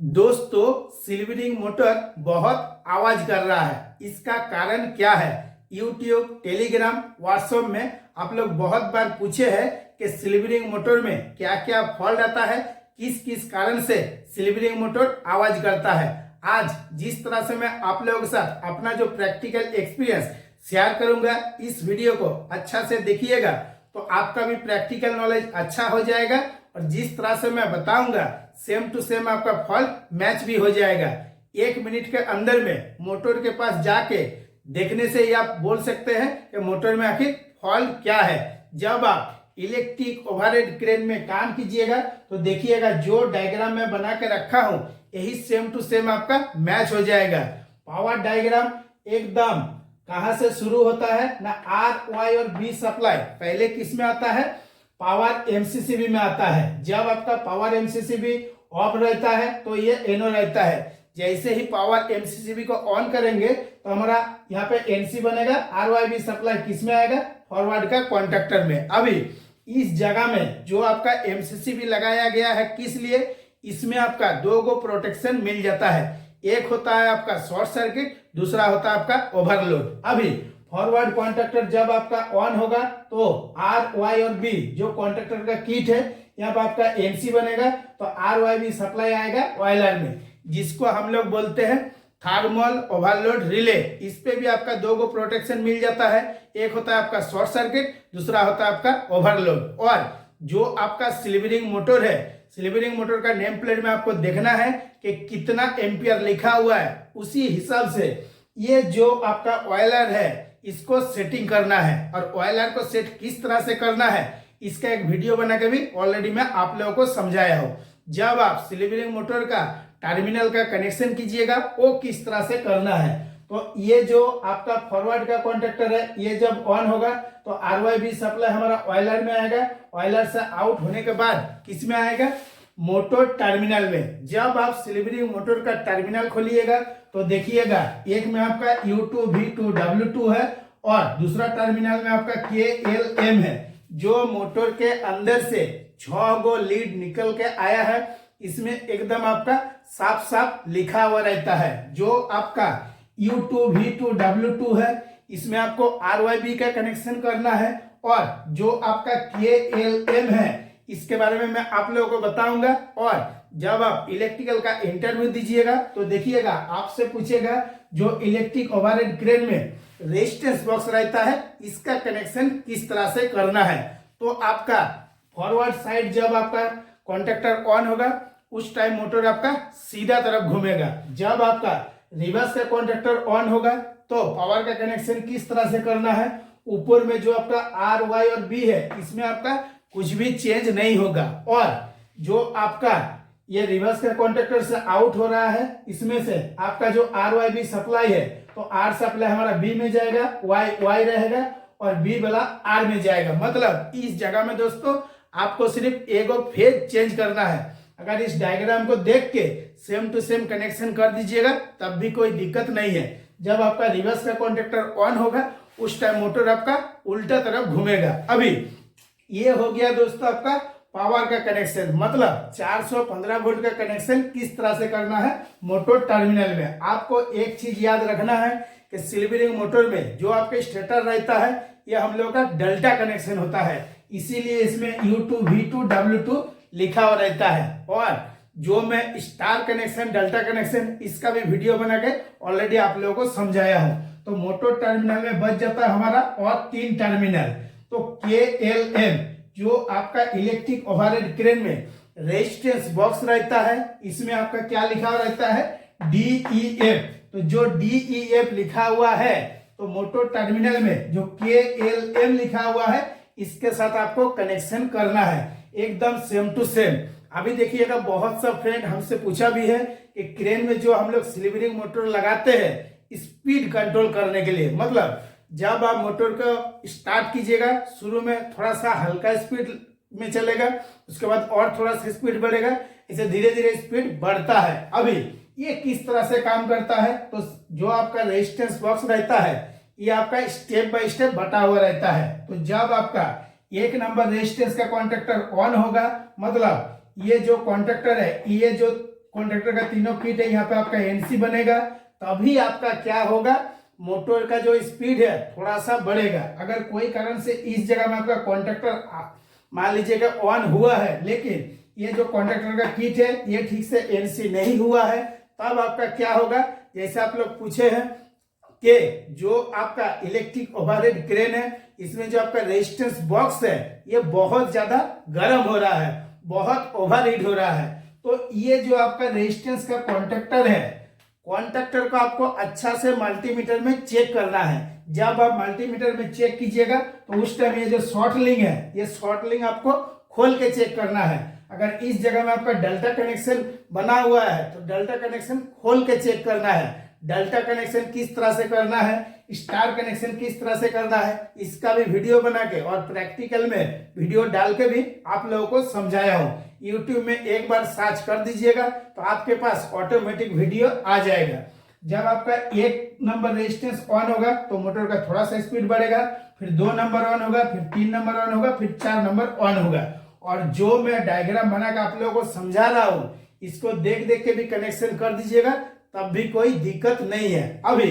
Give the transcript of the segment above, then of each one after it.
दोस्तों, silvering motor बहुत आवाज कर रहा है। इसका कारण क्या है? यूट्यूब, टेलीग्राम, व्हाट्सएप में आप लोग बहुत बार पूछे हैं कि सिल्वरिंग मोटर में क्या क्या फॉल्ट आता है, किस किस कारण से सिल्वरिंग मोटर आवाज करता है। आज जिस तरह से मैं आप लोगों के साथ अपना जो प्रैक्टिकल एक्सपीरियंस शेयर करूंगा, इस वीडियो को अच्छा से देखिएगा तो आपका भी प्रैक्टिकल नॉलेज अच्छा हो जाएगा और जिस तरह से मैं बताऊंगा सेम टू सेम आपका फॉल्ट मैच भी हो जाएगा। 1 मिनट के अंदर में मोटर के पास जाके देखने से ही आप बोल सकते हैं कि मोटर में आखिर फॉल्ट क्या है। जब आप इलेक्ट्रिक ओवरहेड क्रेन में काम कीजिएगा तो देखिएगा जो डायग्राम में बना के रखा हूं यही सेम टू सेम आपका मैच हो जाएगा। पावर डायग्राम एकदम कहां से शुरू होता है ना, आर वाई और बी सप्लाई पहले किस में आता है? पावर एमसीसीबी में आता है। जब आपका पावर एमसीसीबी ऑफ रहता है तो ये एनो रहता है। जैसे ही पावर एमसीसीबी को ऑन करेंगे तो हमारा यहाँ पे एनसी बनेगा। आरवाईबी सप्लाई किस में आएगा? फॉरवर्ड का कॉन्ट्रैक्टर में। अभी इस जगह में जो आपका एमसीसीबी लगाया गया है किस लिए? इसमें आपका दो गो प्रोटेक्शन मिल जाता है। एक होता है आपका शॉर्ट सर्किट, दूसरा होता है आपका ओवरलोड। अभी फॉरवर्ड कॉन्ट्रैक्टर जब आपका ऑन होगा तो आर वाई और बी जो कॉन्ट्रैक्टर का किट है यहाँ पर आपका एनसी बनेगा तो आर वाई बी सप्लाई आएगा ऑयलर में, जिसको हम लोग बोलते हैं थर्मल ओवरलोड रिले। इस पे भी आपका दो गो प्रोटेक्शन मिल जाता है। एक होता है आपका शॉर्ट सर्किट, दूसरा होता है आपका ओवरलोड। और जो आपका सिल्वरिंग मोटर है, सिल्वरिंग मोटर का नेम प्लेट में आपको देखना है कि कितना एम्पियर लिखा हुआ है। उसी हिसाब से ये जो आपका ऑयलर है इसको सेटिंग करना है। और ऑयलर को सेट किस तरह से करना है इसका एक वीडियो बना के भी ऑलरेडी मैं आप लोगों को समझाया हूं। जब आप सिल्वरिंग मोटर का टर्मिनल का कनेक्शन कीजिएगा वो किस तरह से करना है। तो ये जो आपका फॉरवर्ड का कॉन्ट्रैक्टर है ये जब ऑन होगा तो आरवाईबी सप्लाई हमारा ऑयलर में आएगा। ऑयलर से आउट होने के बाद किस में आएगा? मोटर टर्मिनल में। जब आप सिल्वरिंग मोटर का टर्मिनल खोलिएगा तो देखिएगा एक में आपका U2 V2 W2 है और दूसरा टर्मिनल में आपका KLM है। जो मोटर के अंदर से 6 गो लीड निकल के आया है इसमें एकदम आपका साफ साफ लिखा हुआ रहता है। जो आपका U2 V2 W2 है इसमें आपको RYB का कनेक्शन करना है और जो आपका KLM है इसके बारे में मैं आप लोगों को बताऊंगा। और जब आप इलेक्ट्रिकल का इंटरव्यू दीजिएगा तो देखिएगा आपसे पूछेगा जो इलेक्ट्रिक ओवरहेड क्रेन में रेजिस्टेंस बॉक्स रहता है इसका कनेक्शन किस तरह से करना है। तो आपका फॉरवर्ड साइड जब आपका कॉन्ट्रैक्टर ऑन होगा उस टाइम मोटर आपका सीधा तरफ घूमेगा। जब आपका रिवर्स का कॉन्ट्रैक्टर ऑन होगा तो पावर का कनेक्शन किस तरह से करना है। ऊपर में जो आपका आर वाई और बी है इसमें आपका कुछ भी चेंज नहीं होगा। और जो आपका ये रिवर्स का कॉन्ट्रैक्टर से आउट हो रहा है इसमें से आपका जो आर वाई बी सप्लाई है तो आर सप्लाई हमारा बी में जाएगा, वाई रहेगा और बी वाला आर में जाएगा। मतलब इस जगह में दोस्तों आपको सिर्फ एक फेज चेंज करना है। अगर इस डायग्राम को देख के सेम टू सेम कनेक्शन कर दीजिएगा तब भी कोई दिक्कत नहीं है। जब आपका रिवर्स का कॉन्ट्रैक्टर ऑन होगा उस टाइम मोटर आपका उल्टा तरफ घूमेगा। अभी ये हो गया दोस्तों आपका पावर का कनेक्शन, मतलब 415 वोल्ट का कनेक्शन किस तरह से करना है मोटर टर्मिनल में। आपको एक चीज याद रखना है कि सिल्वरिंग मोटर में जो आपके स्टेटर रहता है यह हम लोग का डेल्टा कनेक्शन होता है, इसीलिए इसमें U2 V2 W2 लिखा हुआ रहता है। और जो मैं स्टार कनेक्शन, डेल्टा कनेक्शन इसका भी वीडियो बना के ऑलरेडी आप लोगों को समझाया हूं। तो मोटर टर्मिनल में बच जाता है हमारा और 3 टर्मिनल। तो KLM जो आपका इलेक्ट्रिक ओवरहेड क्रेन में रेजिस्टेंस बॉक्स रहता है इसमें आपका क्या लिखा हुआ रहता है? DEF। तो जो DEF लिखा हुआ है तो मोटर टर्मिनल में जो KLM लिखा हुआ है इसके साथ आपको कनेक्शन करना है एकदम सेम टू सेम। अभी देखिएगा बहुत सा फ्रेंड हमसे पूछा भी है कि क्रेन में जो हम लोग सिल्वरिंग मोटर लगाते हैं स्पीड कंट्रोल करने के लिए, मतलब जब आप मोटर को स्टार्ट कीजिएगा शुरू में थोड़ा सा हल्का स्पीड में चलेगा, उसके बाद और थोड़ा सा स्पीड बढ़ेगा, इसे धीरे धीरे स्पीड बढ़ता है। अभी ये किस तरह से काम करता है? तो जो आपका रेजिस्टेंस बॉक्स रहता है ये आपका स्टेप बाय स्टेप बटा हुआ रहता है। तो जब आपका 1 नंबर रेजिस्टेंस का कॉन्ट्रैक्टर ऑन होगा मतलब ये जो कॉन्ट्रैक्टर है, ये जो कॉन्ट्रैक्टर का तीनों किट है, यहाँ पे आपका एनसी बनेगा, तभी आपका क्या होगा, मोटर का जो स्पीड है थोड़ा सा बढ़ेगा। अगर कोई कारण से इस जगह में आपका कॉन्ट्रैक्टर मान लीजिएगा ऑन हुआ है, लेकिन ये जो कॉन्ट्रैक्टर का किट है ये ठीक से एनसी नहीं हुआ है, तब आपका क्या होगा, जैसे आप लोग पूछे हैं कि जो आपका इलेक्ट्रिक ओवरहेड क्रेन है इसमें जो आपका रेजिस्टेंस बॉक्स है ये बहुत ज्यादा गर्म हो रहा है, बहुत ओवरहीट हो रहा है। तो ये जो आपका रेजिस्टेंस का कॉन्ट्रैक्टर है, कॉन्ट्रैक्टर को आपको अच्छा से मल्टीमीटर में चेक करना है। जब आप मल्टीमीटर में चेक कीजिएगा तो उस टाइम ये जो शॉर्ट लिंक है, ये शॉर्ट लिंक आपको खोल के चेक करना है। अगर इस जगह में आपका डेल्टा कनेक्शन बना हुआ है तो डेल्टा कनेक्शन खोल के चेक करना है। डेल्टा कनेक्शन किस तरह से करना है, स्टार कनेक्शन किस तरह से करना है, इसका भी वीडियो बना के और प्रैक्टिकल में वीडियो डाल के भी आप लोगों को समझाया हूँ। YouTube में एक बार सर्च कर दीजिएगा तो आपके पास ऑटोमेटिक वीडियो आ जाएगा। जब आपका 1 नंबर रेजिस्टेंस ऑन होगा तो मोटर का थोड़ा सा स्पीड बढ़ेगा, फिर 2 नंबर ऑन होगा, फिर 3 नंबर ऑन होगा, फिर 4 नंबर ऑन होगा। और जो मैं डायग्राम बना के आप लोगों को समझा रहा हूँ इसको देख देख के भी कनेक्शन कर दीजिएगा, तब भी कोई दिक्कत नहीं है। अभी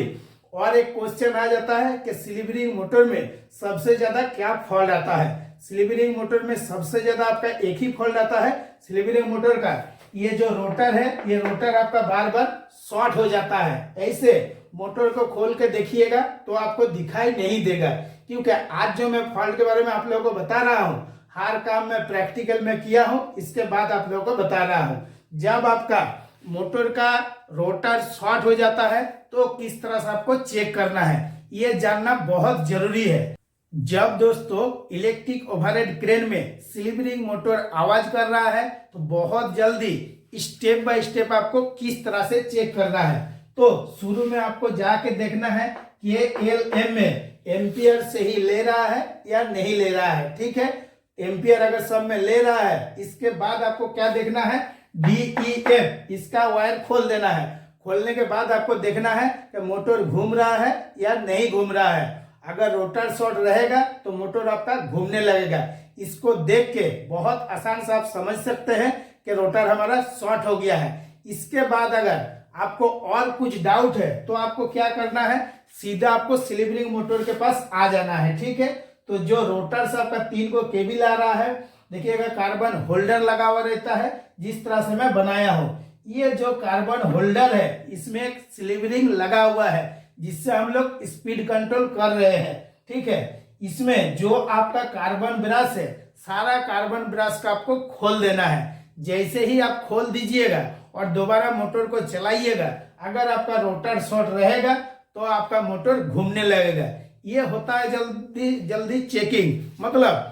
और एक क्वेश्चन आ जाता है कि स्लिप मोटर में सबसे ज्यादा क्या फॉल्ट आता है। स्लिप मोटर में सबसे ज्यादा आपका एक ही फॉल्ट आता है स्लिप मोटर का, ये जो रोटर है, ये रोटर आपका बार बार शॉर्ट हो जाता है। ऐसे मोटर को खोल के देखिएगा तो आपको दिखाई नहीं देगा, क्योंकि आज जो मैं फॉल्ट के बारे में आप लोगों को बता रहा हूँ हर काम मैं प्रैक्टिकल में किया हूँ, इसके बाद आप लोगों को बता रहा हूँ। जब आपका मोटर का रोटर शॉर्ट हो जाता है तो किस तरह से आपको चेक करना है, ये जानना बहुत जरूरी है। जब दोस्तों इलेक्ट्रिक ओवरहेड क्रेन में स्लिप रिंग मोटर आवाज कर रहा है तो बहुत जल्दी स्टेप बाय स्टेप आपको किस तरह से चेक करना है। तो शुरू में आपको जाके देखना है कि ये LM में एम्पियर से ही ले रहा है या नहीं ले रहा है। ठीक है, एम्पियर अगर सब में ले रहा है, इसके बाद आपको क्या देखना है, DEF इसका वायर खोल देना है। खोलने के बाद आपको देखना है कि मोटर घूम रहा है या नहीं घूम रहा है। अगर रोटर शॉर्ट रहेगा तो मोटर आपका घूमने लगेगा। इसको देख के बहुत आसान से आप समझ सकते हैं कि रोटर हमारा शॉर्ट हो गया है। इसके बाद अगर आपको और कुछ डाउट है तो आपको क्या करना है, सीधा आपको स्लिप रिंग मोटर के पास आ जाना है। ठीक है, तो जो रोटर से आपका 3 को केबल आ रहा है, देखिएगा कार्बन होल्डर लगा हुआ रहता है जिस तरह से मैं बनाया हूं। ये जो कार्बन होल्डर है इसमें एक स्लिप रिंग लगा हुआ है जिससे हम लोग स्पीड कंट्रोल कर रहे हैं। ठीक है, इसमें जो आपका कार्बन ब्रश है, सारा कार्बन ब्रश का आपको खोल देना है। जैसे ही आप खोल दीजिएगा और दोबारा मोटर को चलाइएगा, अगर आपका रोटर शॉर्ट रहेगा तो आपका मोटर घूमने लगेगा। ये होता है जल्दी जल्दी चेकिंग, मतलब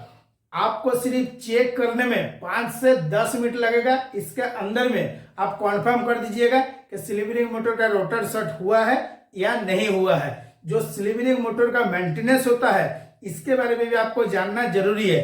आपको सिर्फ चेक करने में 5 से 10 मिनट लगेगा। इसके अंदर में आप कंफर्म कर दीजिएगा कि स्लिप रिंग मोटर का रोटर शॉर्ट हुआ है या नहीं हुआ है। जो स्लिप रिंग मोटर का मेंटेनेंस होता है इसके बारे में भी आपको जानना जरूरी है।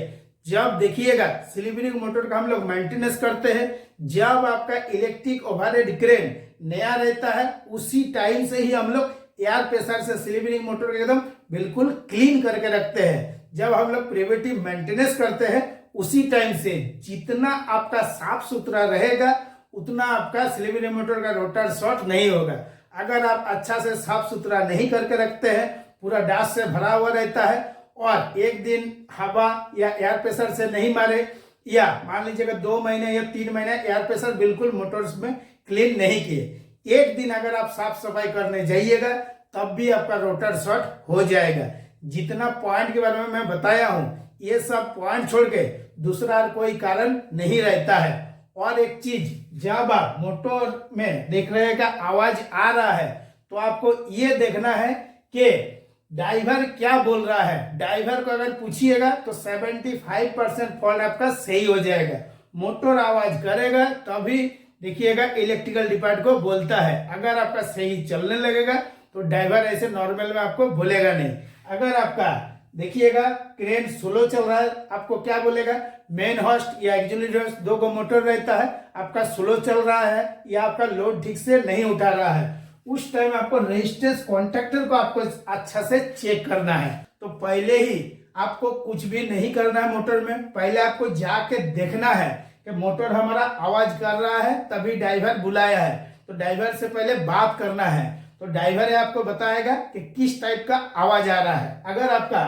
जब देखिएगा स्लिप रिंग मोटर का हम लोग मेंटेनेंस करते हैं, जब आपका इलेक्ट्रिक ओवरहेड क्रेन नया रहता है उसी टाइम से ही हम लोग एयर प्रेशर से स्लिप रिंग मोटर को एकदम बिल्कुल क्लीन करके रखते हैं। जब हम लोग प्रिवेंटिव मेंटेनेंस करते हैं उसी टाइम से जितना आपका साफ सुथरा रहेगा उतना आपका स्लिप रिंग मोटर का रोटर शॉर्ट नहीं होगा। अगर आप अच्छा से साफ सुथरा नहीं करके रखते हैं, पूरा डास्ट से भरा हुआ रहता है और एक दिन हवा या एयर प्रेशर से नहीं मारे, या मान लीजिएगा 2 महीने या 3 महीने एयर प्रेशर बिल्कुल मोटर्स में क्लीन नहीं किए, एक दिन अगर आप साफ सफाई करने जाइएगा तब भी आपका रोटर शॉर्ट हो जाएगा। जितना पॉइंट के बारे में मैं बताया हूँ ये सब पॉइंट छोड़ के दूसरा कोई कारण नहीं रहता है। और एक चीज, जब आप मोटर में देख रहे हैं कि आवाज आ रहा है तो आपको ये देखना है कि ड्राइवर क्या बोल रहा है। ड्राइवर को अगर पूछिएगा तो 75% फॉल्ट आपका सही हो जाएगा। मोटर आवाज करेगा तभी देखिएगा इलेक्ट्रिकल डिपार्ट को बोलता है। अगर आपका सही चलने लगेगा तो ड्राइवर ऐसे नॉर्मल में आपको बोलेगा नहीं। अगर आपका देखिएगा क्रेन स्लो चल रहा है, आपको क्या बोलेगा, मेन हॉस्ट या एक्सिलरी हॉस्ट 2 को मोटर रहता है, आपका स्लो चल रहा है या आपका लोड ठीक से नहीं उठा रहा है, उस टाइम आपको रेजिस्टेंस कॉन्ट्रैक्टर को आपको अच्छा से चेक करना है। तो पहले ही आपको कुछ भी नहीं करना है मोटर में, पहले आपको जाके देखना है कि मोटर हमारा आवाज कर रहा है तभी ड्राइवर बुलाया है, तो ड्राइवर से पहले बात करना है। तो ड्राइवर आपको बताएगा कि किस टाइप का आवाज आ रहा है। अगर आपका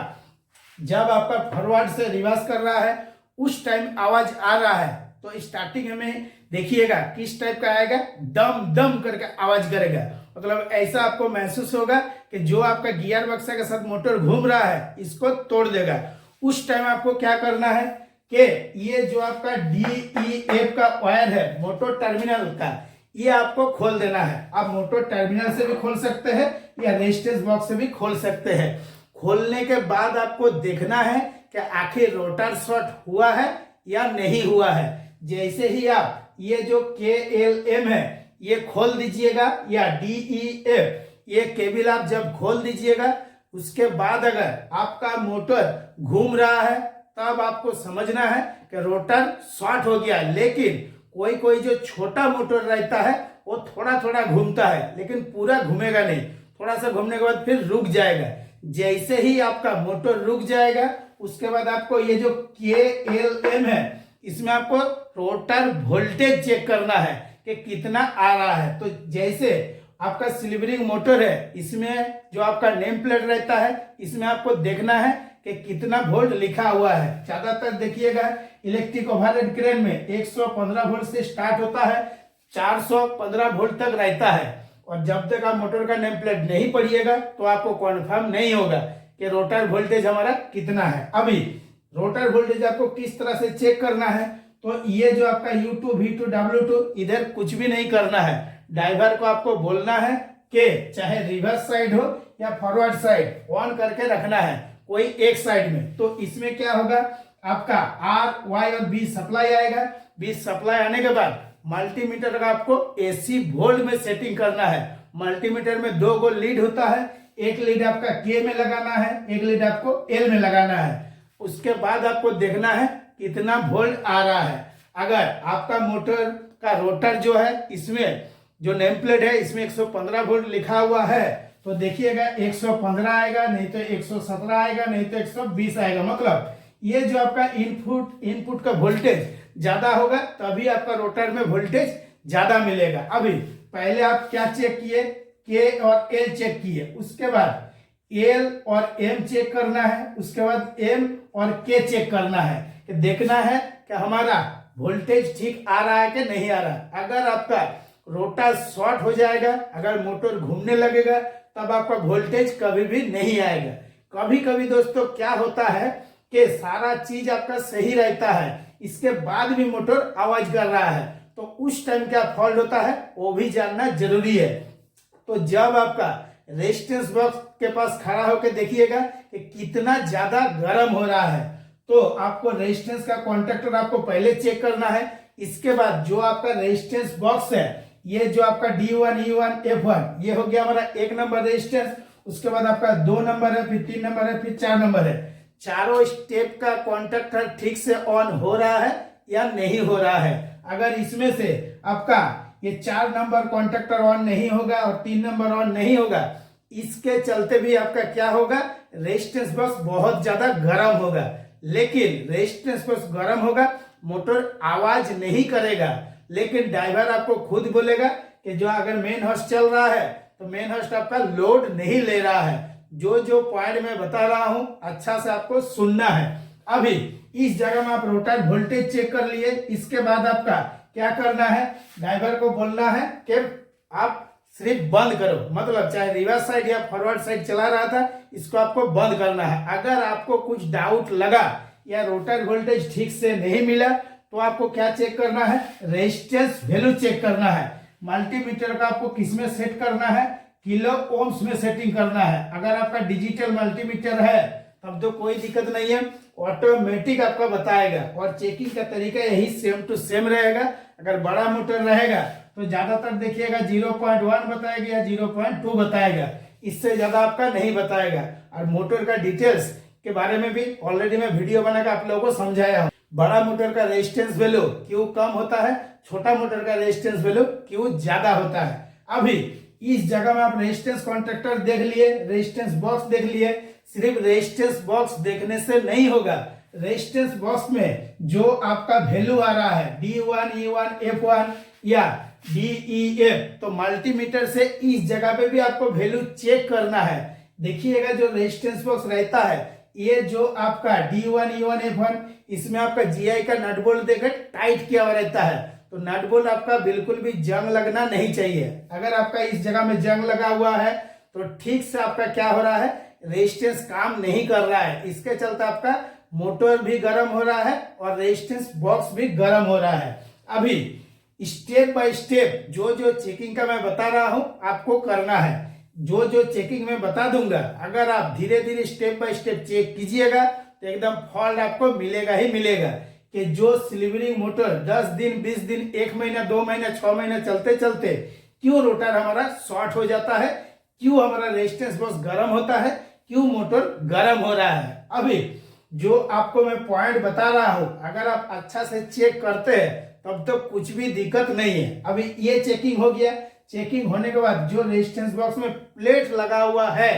जब आपका फॉरवर्ड से रिवर्स कर रहा है उस टाइम आवाज आ रहा है तो स्टार्टिंग में देखिएगा किस टाइप का आएगा, दम दम करके आवाज करेगा। मतलब ऐसा आपको महसूस होगा कि जो आपका गियर बक्सा के साथ मोटर घूम रहा है इसको तोड़ देगा। उस टाइम आपको क्या करना है कि ये जो आपका DEF का वायर है मोटर टर्मिनल का, ये आपको खोल देना है। आप मोटर टर्मिनल से भी खोल सकते हैं या रेजिस्टेंस बॉक्स से भी खोल सकते हैं। खोलने के बाद आपको देखना है कि आखिर रोटर शॉर्ट हुआ है या नहीं हुआ है। जैसे ही आप ये जो KLM है ये खोल दीजिएगा या DEF ये केबल आप जब खोल दीजिएगा उसके बाद अगर आपका मोटर घूम रहा है तब आपको समझना है कि रोटर शॉर्ट हो गया। लेकिन कोई कोई जो छोटा मोटर रहता है वो थोड़ा थोड़ा घूमता है लेकिन पूरा घूमेगा नहीं, थोड़ा सा घूमने के बाद फिर रुक जाएगा। जैसे ही आपका मोटर रुक जाएगा उसके बाद आपको ये जो KLM है इसमें आपको रोटर वोल्टेज चेक करना है कि कितना आ रहा है। तो जैसे आपका सिल्वरिंग मोटर है इसमें जो आपका नेम प्लेट रहता है इसमें आपको देखना है कि कितना वोल्ट लिखा हुआ है। ज्यादातर देखिएगा इलेक्ट्रिक ओवरहेड क्रेन में 115 वोल्ट से स्टार्ट होता है, 415 वोल्ट तक रहता है। और जब तक आप मोटर का नेम प्लेट नहीं पढ़िएगा तो आपको कन्फर्म नहीं होगा कि रोटर वोल्टेज हमारा कितना है। अभी रोटर वोल्टेज आपको किस तरह से चेक करना है, तो ये जो आपका U2 V2 W2 इधर कुछ भी नहीं करना है। ड्राइवर को आपको बोलना है कि चाहे रिवर्स साइड हो या फॉरवर्ड साइड ऑन करके रखना है कोई एक साइड में। तो इसमें क्या होगा, आपका R, Y और B सप्लाई आएगा। B सप्लाई आने के बाद मल्टीमीटर का आपको AC वोल्ट में सेटिंग करना है। मल्टीमीटर में 2 गो लीड होता है, एक लीड आपका K में लगाना है, एक लीड आपको L में लगाना है। उसके बाद आपको देखना है कितना वोल्ट आ रहा है। अगर आपका मोटर का रोटर जो है इसमें जो नेम प्लेट है इसमें 115 वोल्ट लिखा हुआ है तो देखिएगा 115 आएगा, नहीं तो 117 आएगा, नहीं तो 120 आएगा। मतलब ये जो आपका इनपुट का वोल्टेज ज्यादा होगा तभी आपका रोटर में वोल्टेज ज्यादा मिलेगा। अभी पहले आप क्या चेक किए, K और L चेक किए, उसके बाद L और M चेक करना है, उसके बाद M और K चेक करना है कि देखना है कि हमारा वोल्टेज ठीक आ रहा है कि नहीं आ रहा। अगर आपका रोटर शॉर्ट हो जाएगा, अगर मोटर घूमने लगेगा तब आपका वोल्टेज कभी भी नहीं आएगा। कभी कभी दोस्तों क्या होता है कि सारा चीज आपका सही रहता है, इसके बाद भी मोटर आवाज कर रहा है, तो उस टाइम क्या फॉल्ट होता है वो भी जानना जरूरी है। तो जब आपका रेजिस्टेंस बॉक्स के पास खड़ा होकर देखिएगा कि कितना ज्यादा गर्म हो रहा है, तो आपको रेजिस्टेंस का कॉन्टेक्टर आपको पहले चेक करना है। इसके बाद जो आपका रेजिस्टेंस बॉक्स है, ये जो आपका D1, E1, F1 ये हो गया हमारा 1 नंबर रेजिस्टेंस। उसके बाद आपका 2 नंबर है, फिर 3 नंबर है, फिर 4 नंबर है। चारों स्टेप का कॉन्टेक्टर ठीक से ऑन हो रहा है या नहीं हो रहा है। अगर इसमें से आपका ये 4 नंबर कॉन्टेक्टर ऑन नहीं होगा और 3 नंबर ऑन नहीं होगा, इसके चलते भी आपका क्या होगा, रेजिस्टेंस बॉक्स बहुत ज्यादा गर्म होगा। लेकिन रेजिस्टेंस बॉक्स गर्म होगा, मोटर आवाज नहीं करेगा, लेकिन ड्राइवर आपको खुद बोलेगा कि जो अगर मेन हॉर्स चल रहा है तो मेन हॉर्स आपका लोड नहीं ले रहा है। जो जो पॉइंट मैं बता रहा हूं अच्छा से आपको सुनना है। अभी इस जगह में आप रोटर वोल्टेज चेक कर लिए, इसके बाद आपका क्या करना है, ड्राइवर को बोलना है कि आप सिर्फ बंद करो। मतलब चाहे रिवर्स साइड या फॉरवर्ड साइड चला रहा था, इसको आपको बंद करना है। अगर आपको कुछ डाउट लगा या रोटर वोल्टेज ठीक से नहीं मिला तो आपको क्या चेक करना है, रेजिस्टेंस वैल्यू चेक करना है। मल्टीमीटर का आपको किसमें सेट करना है, किलो ओम्स में सेटिंग करना है। अगर आपका डिजिटल मल्टीमीटर है तब तो कोई दिक्कत नहीं है, ऑटोमेटिक आपका बताएगा और चेकिंग का तरीका यही सेम टू सेम रहेगा। अगर बड़ा मोटर रहेगा तो ज्यादातर देखिएगा 0.1 बताएगा या 0.2 बताएगा, इससे ज्यादा आपका नहीं बताएगा। और मोटर का डिटेल्स के बारे में भी ऑलरेडी मैं वीडियो बनाकर आप लोगों को समझाया हूं। बड़ा मोटर का रेजिस्टेंस वैल्यू क्यों कम होता है, छोटा मोटर का रेजिस्टेंस वैल्यू क्यों ज्यादा होता है। अभी इस जगह में आप रेजिस्टेंस कॉन्ट्रैक्टर देख लिए, रेजिस्टेंस बॉक्स देख लिए। सिर्फ रेजिस्टेंस बॉक्स देखने से नहीं होगा, रेजिस्टेंस बॉक्स में जो आपका वैल्यू आ रहा है D1, E1, F1 या DEF, तो मल्टीमीटर से इस जगह पे भी आपको वैल्यू चेक करना है। देखिएगा जो रेजिस्टेंस बॉक्स रहता है, ये जो आपका D1, E1, F1, इसमें आपका GI का नट बोल्ट देखकर टाइट किया हुआ रहता है, तो नट बोल्ट आपका बिल्कुल भी जंग लगना नहीं चाहिए। अगर आपका इस जगह में जंग लगा हुआ है तो ठीक से आपका क्या हो रहा है, रेजिस्टेंस काम नहीं कर रहा है। इसके चलते आपका मोटर भी गर्म हो रहा है और रेजिस्टेंस बॉक्स भी गर्म हो रहा है। अभी स्टेप बाय स्टेप जो जो चेकिंग का मैं बता रहा हूं आपको करना है। जो जो चेकिंग मैं बता दूंगा, अगर आप धीरे धीरे स्टेप बाय स्टेप चेक कीजिएगा तो एकदम फॉल्ट आपको मिलेगा ही मिलेगा। कि जो सिल्वरिंग मोटर 10 दिन, 20 दिन, 1 महीना, 2 महीना, 6 महीना चलते चलते क्यों रोटर हमारा शॉर्ट हो जाता है, क्यों हमारा रेजिस्टेंस बॉक्स गर्म होता है, क्यों मोटर गर्म हो रहा है। अभी जो आपको मैं पॉइंट बता रहा हूं, अगर आप अच्छा से चेक करते हैं तब तो कुछ भी दिक्कत नहीं है। अभी ये चेकिंग हो गया। चेकिंग होने के बाद जो रेजिस्टेंस बॉक्स में प्लेट लगा हुआ है,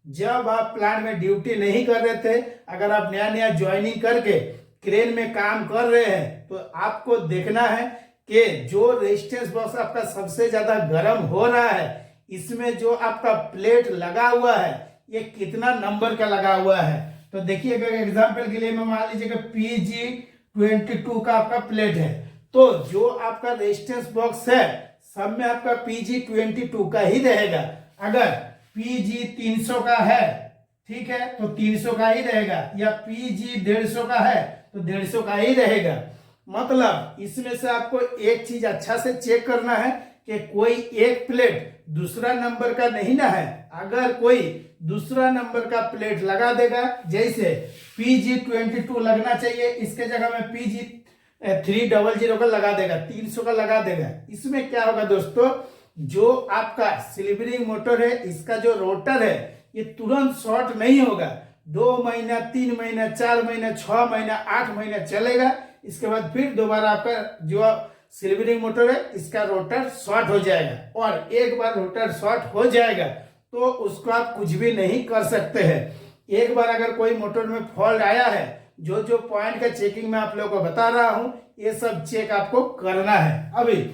जब आप प्लांट में ड्यूटी नहीं कर रहे थे, अगर आप नया नया ज्वाइनिंग करके क्रेन में काम कर रहे हैं, तो आपको देखना है कि जो रेजिस्टेंस बॉक्स आपका सबसे ज्यादा गर्म हो रहा है, इसमें जो आपका प्लेट लगा हुआ है ये कितना नंबर का लगा हुआ है। तो देखिएगा एग्जांपल के लिए मैं मान लीजिएगा PG22 का आपका प्लेट है, तो जो आपका रेजिस्टेंस बॉक्स है सब में आपका PG22 का ही रहेगा। अगर PG 300 का है, ठीक है, तो 300 का ही रहेगा, या PG 150 का है तो 150 का ही रहेगा। मतलब इसमें से आपको एक चीज अच्छा से चेक करना है कि कोई एक प्लेट दूसरा नंबर का नहीं ना है। अगर कोई दूसरा नंबर का प्लेट लगा देगा, जैसे PG22 लगना चाहिए, इसके जगह में PG300 का लगा देगा, 300 का लगा देगा, इसमें क्या होगा दोस्तों, जो आपका सिल्वरिंग मोटर है इसका जो रोटर है ये तुरंत शॉर्ट नहीं होगा। 2 महीना, 3 महीना, 4 महीना, 6 महीना, 8 महीना चलेगा। इसके बाद फिर दोबारा आपका जो सिल्वरिंग मोटर है इसका रोटर शॉर्ट हो जाएगा, और एक बार रोटर शॉर्ट हो जाएगा तो उसको आप कुछ भी नहीं कर सकते हैं। एक बार अगर कोई मोटर में फॉल्ट आया है, जो जो पॉइंट का चेकिंग मैं आप लोगों को बता रहा हूं, ये सब चेक आपको करना है। अभी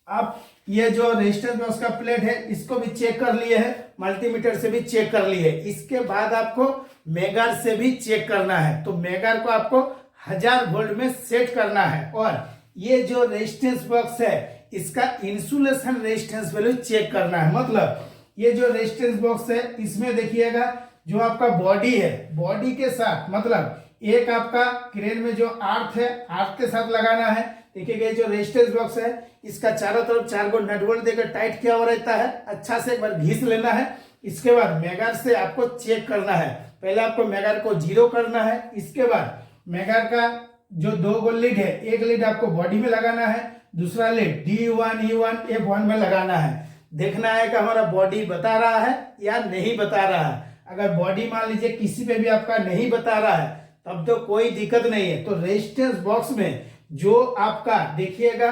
आप ये जो रेजिस्टेंस बॉक्स का प्लेट है इसको भी चेक कर लिए है, मल्टीमीटर से भी चेक कर लिए। इसके बाद आपको मेगार से भी चेक करना है। तो मेगार को आपको 1000 वोल्ट में सेट करना है। और ये जो रेजिस्टेंस बॉक्स है इसका इंसुलेशन रेजिस्टेंस वैल्यू चेक करना है। मतलब ये जो रेजिस्टेंस बॉक्स है इसमें देखिएगा जो आपका बॉडी है, बॉडी के साथ, मतलब एक आपका क्रेन में जो आर्थ है, आर्थ के साथ लगाना है। देखिएगा जो रेजिस्टेंस बॉक्स है इसका चारों तरफ 4 गो नट बोल्ट देकर टाइट किया हुआ रहता है। अच्छा से एक बार घिस लेना है। इसके बाद मेगार से आपको चेक करना है। पहले आपको मेगार को 0 करना है। इसके बाद मेगार का जो 2 गो लीड है, एक लीड आपको बॉडी में लगाना है, दूसरा लीड D1, E1, F1 में लगाना है। देखना है कि हमारा बॉडी बता रहा है या नहीं बता रहा है। अगर बॉडी मान लीजिए किसी पे भी आपका नहीं बता रहा है तब तो कोई दिक्कत नहीं है। तो रेजिस्टेंस बॉक्स में जो आपका देखिएगा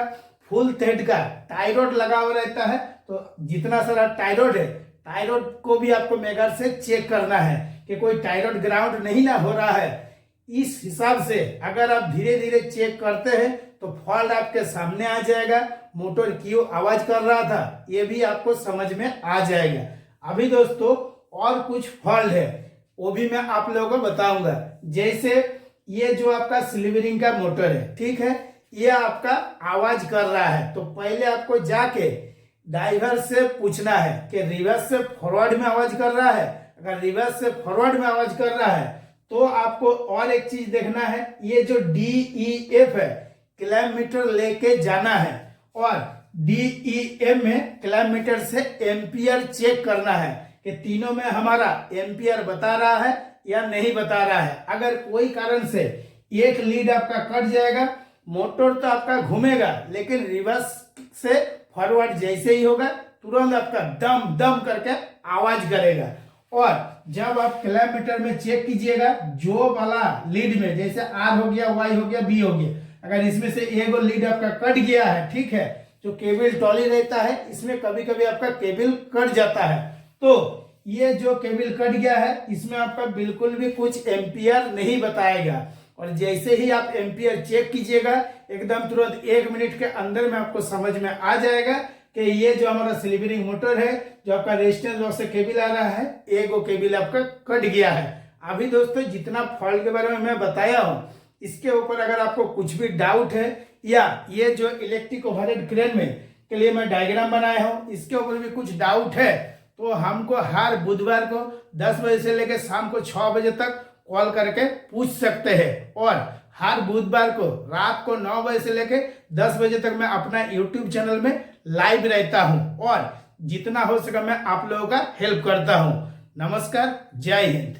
फुल थ्रेड का टाई रॉड लगा हुआ रहता है, तो जितना सारा टाई रॉड है, टाई रॉड को भी आपको मेगार से चेक करना है कि कोई टाई रॉड ग्राउंड नहीं ना हो रहा है। इस हिसाब से अगर आप धीरे धीरे चेक करते हैं तो फॉल्ट आपके सामने आ जाएगा। मोटर क्यों आवाज कर रहा था ये भी आपको समझ में आ जाएगा। अभी दोस्तों और कुछ फॉल्ट है वो भी मैं आप लोगों को बताऊंगा। जैसे ये जो आपका सिल्वरिंग का मोटर है, ठीक है, ये आपका आवाज कर रहा है, तो पहले आपको जाके ड्राइवर से पूछना है कि रिवर्स से फॉरवर्ड में आवाज कर रहा है। अगर रिवर्स से फॉरवर्ड में आवाज कर रहा है तो आपको और एक चीज देखना है, ये जो DEF है किलोमीटर लेके जाना है, और DEM में किलोमीटर से एम्पियर चेक करना है कि तीनों में हमारा एम्पियर बता रहा है या नहीं बता रहा है। अगर कोई कारण से एक लीड आपका कट जाएगा, मोटर तो आपका घूमेगा लेकिन रिवर्स से फॉरवर्ड जैसे ही होगा तुरंत आपका दम दम करके आवाज करेगा। और जब आप किलोमीटर में चेक कीजिएगा, जो वाला लीड में जैसे R हो गया, Y हो गया, B हो गया, अगर इसमें से एक लीड आपका कट गया है, ठीक है, जो केबल ट्रॉली रहता है इसमें कभी कभी आपका केबल कट जाता है, तो ये जो केबल कट गया है इसमें आपका बिल्कुल भी कुछ एम्पियर नहीं बताएगा। और जैसे ही आप एम्पियर चेक कीजिएगा एकदम तुरंत 1 मिनट के अंदर में आपको समझ में आ जाएगा कि ये जो हमारा स्लिप मोटर है, जो आपका रेजिस्टेंस बॉक्स से केबल आ रहा है, एक वो केबल आपका कट गया है। अभी दोस्तों जितना फॉल्ट के बारे में मैं बताया हूँ, इसके ऊपर अगर आपको कुछ भी डाउट है या ये जो इलेक्ट्रिक ओवरहेड क्रेन में के लिए मैं डायग्राम बनाया हूँ, इसके ऊपर भी कुछ डाउट है तो हमको हर बुधवार को 10 बजे से लेकर शाम को 6 बजे तक कॉल करके पूछ सकते हैं। और हर बुधवार को रात को 9 बजे से लेकर 10 बजे तक मैं अपना YouTube चैनल में लाइव रहता हूं और जितना हो सके मैं आप लोगों का हेल्प करता हूं। नमस्कार, जय हिंद।